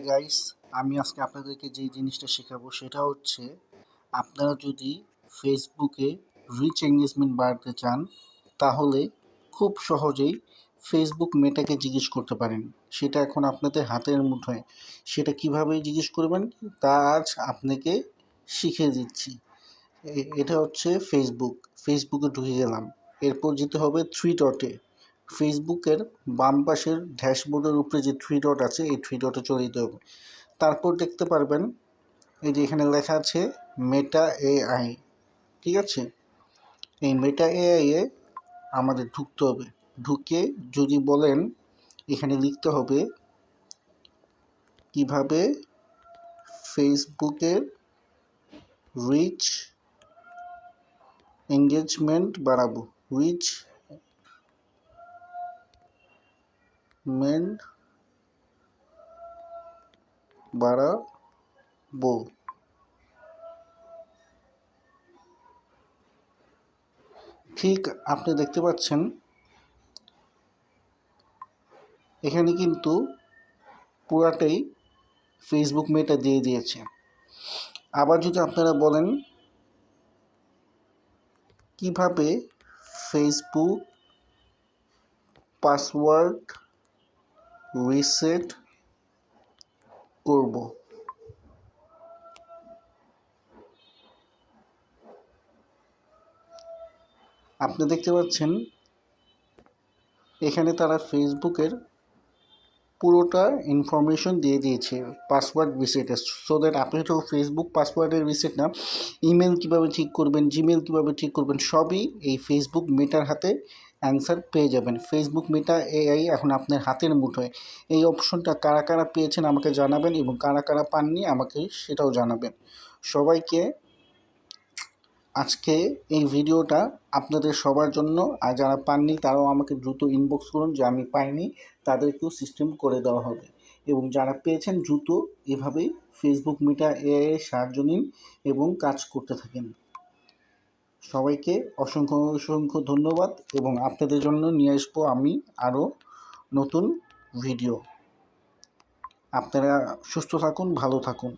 Guys, আমি আজকে আপনাদেরকে যে জিনিসটা শেখাবো সেটা হচ্ছে আপনারা যদি ফেসবুকে রিচ এঙ্গেজমেন্ট বাড়াতে চান তাহলে খুব সহজেই ফেসবুক মেটাকে জিজ্ঞেস করতে পারেন। সেটা এখন আপনাদের হাতের মুঠোয়। সেটা কিভাবে জিজ্ঞেস করবেন তা আজ আপনাকে শিখিয়ে দিচ্ছি। এটা হচ্ছে ফেসবুকে ঢুকে গেলাম। এরপর যেতে হবে থ্রি ডটে। ফেসবুকের বাম পাশের ড্যাশবোর্ডের উপরে যে থ্রি ডট আছে এই থ্রি ডটে চলে যেতে হবে। তারপর দেখতে পারবেন এই যে এখানে লেখা আছে মেটা এআই। ঠিক আছে, এই মেটা এআই এ আমাদের ঢুকতে হবে। ঢুকে যদি বলেন এখানে লিখতে হবে কিভাবে ফেসবুকের রিচ এঙ্গেজমেন্ট বাড়াবো, রিচ মেন্ট বাড়াবো। ঠিক আপনি দেখতে পাচ্ছেন এখানে কিন্তু পুরাটাই ফেসবুক মেটা দিয়ে দিয়েছে। আবার যদি আপনারা বলেন কিভাবে ফেসবুক পাসওয়ার্ড রিসেট করব, আপনি দেখতে পাচ্ছেন এখানে তারা ফেসবুকের পুরোটা ইনফরমেশন দিয়ে দিয়েছে পাসওয়ার্ড রিসেটের। সো দ্যাট আপনি তো ফেসবুক পাসওয়ার্ডের রিসেট না, ইমেল কীভাবে ঠিক করবেন, জিমেল কীভাবে ঠিক করবেন, সবই এই ফেসবুক মেটার হাতে অ্যান্সার পেয়ে যাবেন। ফেসবুক মেটা এআই এখন আপনার হাতের মুঠোয়। এই অপশনটা কারা কারা পেয়েছেন আমাকে জানাবেন এবং কারা কারা পাননি আমাকে সেটাও জানাবেন। সবাইকে আজকে এই ভিডিওটা আপনাদের সবার জন্য, আর যারা পাননি তারাও আমাকে দ্রুত ইনবক্স করুন যে আমি পাইনি, তাদেরকেও সিস্টেম করে দেওয়া হবে। এবং যারা পেয়েছেন দ্রুত এভাবেই ফেসবুক মেটা এআই এর সাহায্য নিন এবং কাজ করতে থাকেন। সবাইকে অসংখ্য অসংখ্য ধন্যবাদ এবং আপনাদের জন্য নিয়ে আসবো আমি আরও নতুন ভিডিও। আপনারা সুস্থ থাকুন, ভালো থাকুন।